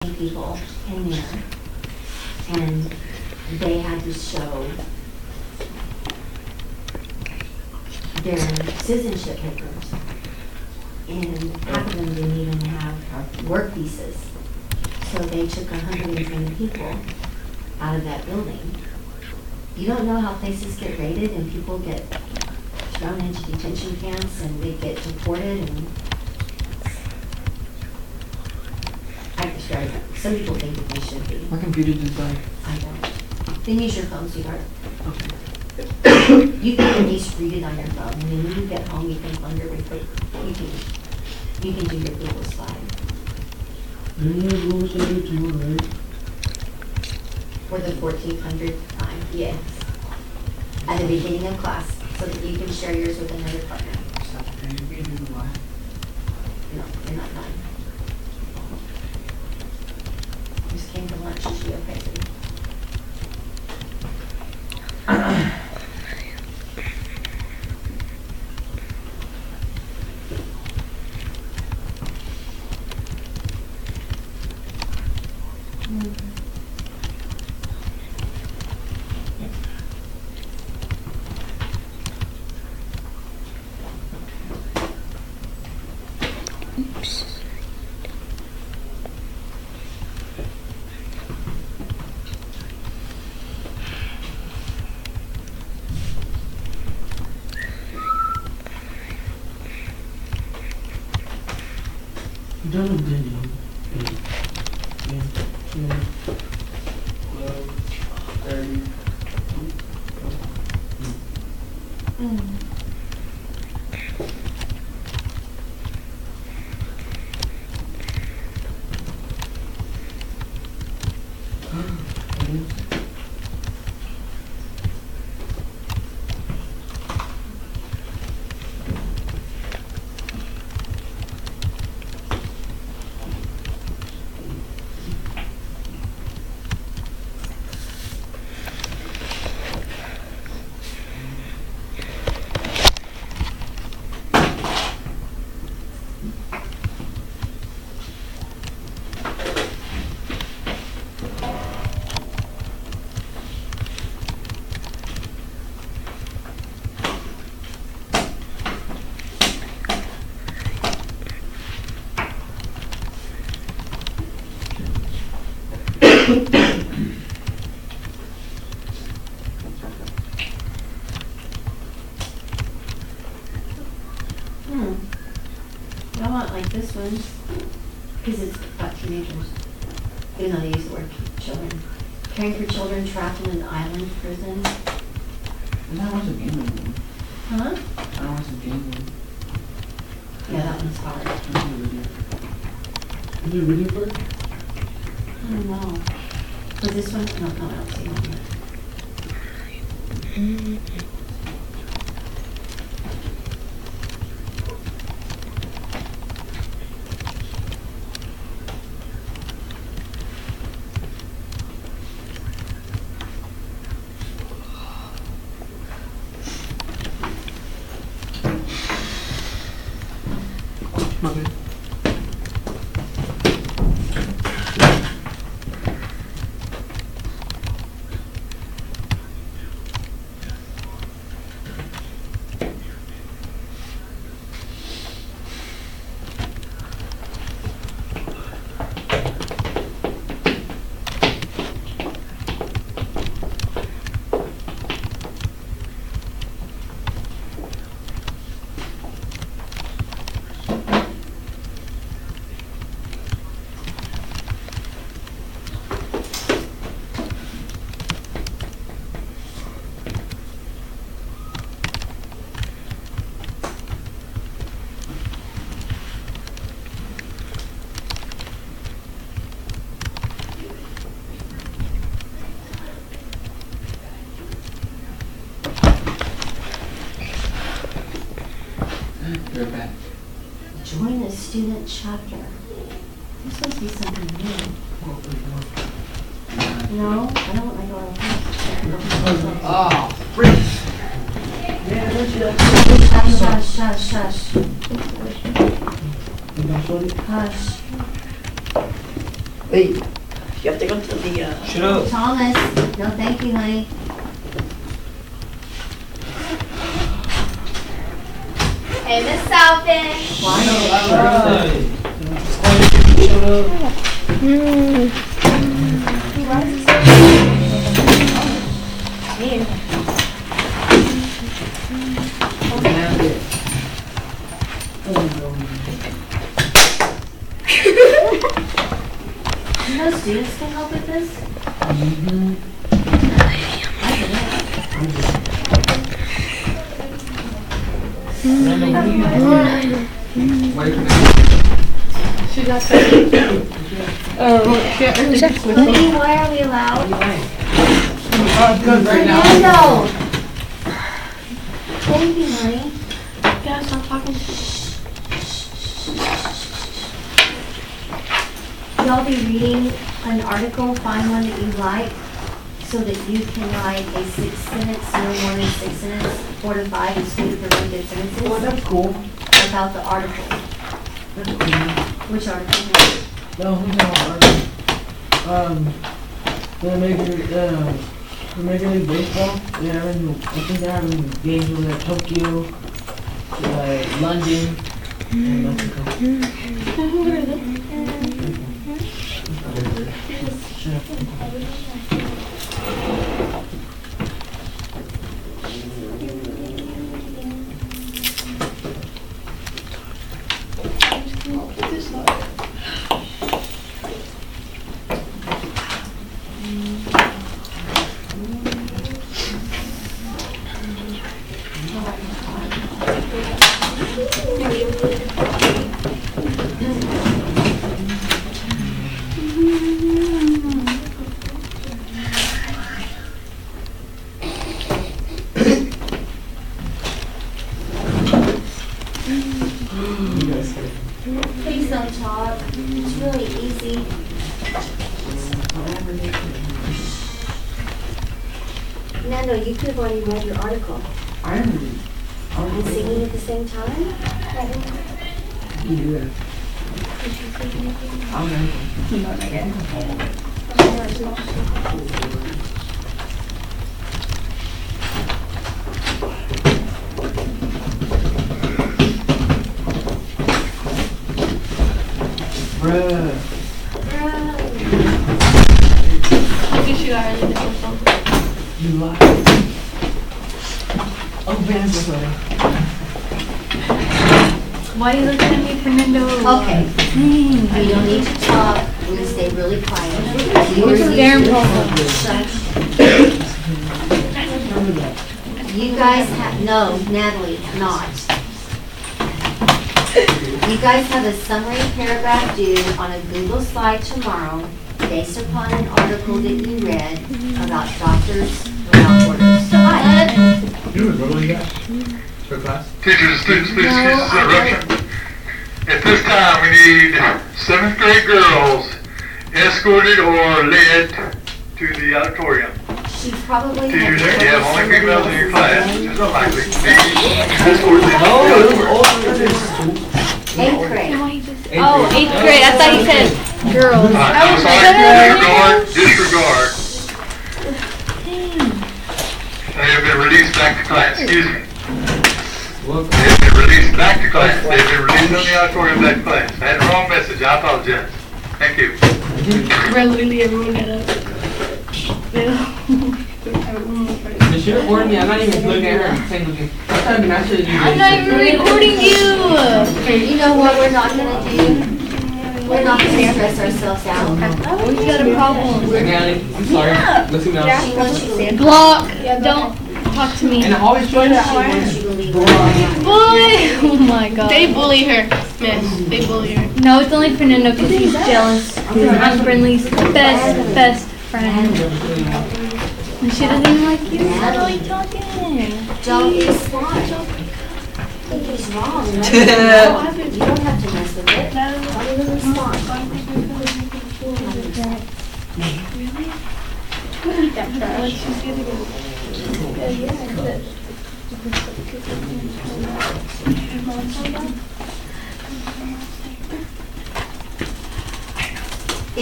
20 people in there, and they had to show their citizenship papers. And half of them didn't even have work visas. So they took 120 people out of that building. You don't know how places get raided and people get thrown into detention camps and they get deported and some people think that they should be. My computer just died. I don't. Then use your phone, sweetheart. Okay. You can at least read it on your phone, and then when you get home, you can plunder record. You can do your Google slide. Google slide tomorrow, right? For the 1400th time, yes. At the beginning of class, so that you can share yours with another partner. No, you're not done. Just came to lunch, is she okay? Don't look good, you. 30. I want like this one, because it's about teenagers. Even though they use the word children. Caring for children trapped in an island prison. That was a game one. Huh? That was a game one. Yeah, that one's hard. Is it reading part? I don't know. Was this one? No, I don't see one yet. Okay. You're back. Join a student chapter. This supposed to be something new. No, I don't want my door open. Oh, freak. Hush, hush, hush. You got sorry? Hush. Wait, you have to go to the, Shut up. Thomas, no thank you, honey. Hey, Miss Falcon. Shut up. You know students can help with this? Honey, why are we allowed? good right now. Fernando! Thank you, honey. Yeah, stop talking. Y'all be reading an article, find one that you like, so that you can write a 6 sentence, no more than 6 sentences, 4 to 5 excluded preventive Oh, sentences that's cool. about the article. That's cool. Which article? No, who's on? The Major League Baseball. They're having, I think they're having games over at Tokyo, London, and Mexico. Please don't talk. It's really easy. Nando, you could have already read your article. I am reading. And singing at the same time? Yeah. I'm ready. Bruh. I guess you are really difficult. You lie. Oh, Vans was ready. Why are you looking at me, Fernando? Okay. You don't need to talk. We're gonna stay really quiet. You were Darren You guys have, no, Natalie, not. You guys have a summary paragraph due on a Google slide tomorrow based upon an article that you read about doctors without borders. You were rolling that for class? Teachers and students, please excuse this interruption. At this time, we need 7th grade girls escorted or led to the auditorium. She probably. Teachers, had if you have only somebody females in your else's class, name. it's unlikely. Escort them to Oh, the it was auditorium. older. Eighth grade. Oh, 8th grade. I thought you said girls. I'm sorry, disregard. They have been released back to class, excuse me. They have been released back to class. They have been released on the auditorium back to class. I had the wrong message, I apologize. Thank you. Literally everyone got up. You should have warned me. I'm not even looking at her. I'm saying looking. I'm not even actually doing I'm not even recording you. You know what we're not gonna do? We're not gonna stress ourselves out. We got a problem. Natalie, I'm sorry. Listen now. She wants you to leave. Block. Don't talk to me. And I always join She that. wants you to leave. Bully. Oh my god. They bully her, miss. They bully her. No, it's only Fernando because he's jealous. I'm Friendly's best friend. And she doesn't even like you. Natalie talking. Don't respond. Think he's wrong. Let him know. You don't have to mess with it. Don't even respond.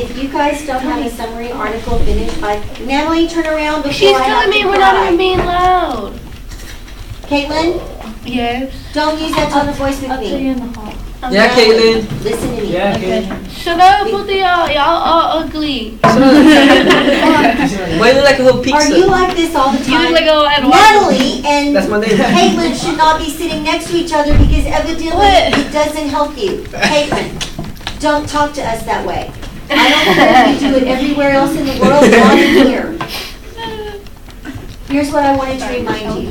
if you guys don't have a summary article finished by, Natalie, turn around before She's I have telling me to we're not cry. even being loud. Caitlin, Yes. don't use that tone of voice with me. in the hall. Yeah, Caitlin. Listen to me. Yeah, Okay. okay. Shut up, both of y'all. Y'all are ugly. Why you look like a whole Are pizza? you like this all the You time? look like a Edward. Natalie and That's my name. Caitlin should not be sitting next to each other because evidently What? it doesn't help you. Caitlin, don't talk to us that way. I don't care if you do it everywhere else in the world, not in here. Here's what I wanted to remind you.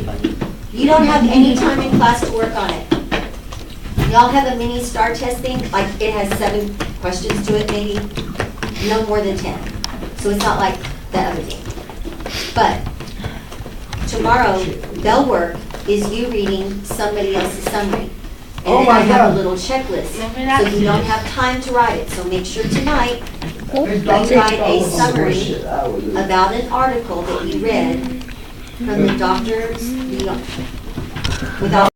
You don't have any time in class to work on it. Y'all have a mini STAR test thing, like it has 7 questions to it maybe, no more than 10. So it's not like the other thing. But tomorrow, bell work is you reading somebody else's summary. And Oh then my I have a God. little checklist, Remember so that? you don't have time to write it. So make sure tonight They you write a summary about an article that you read from the doctor's, without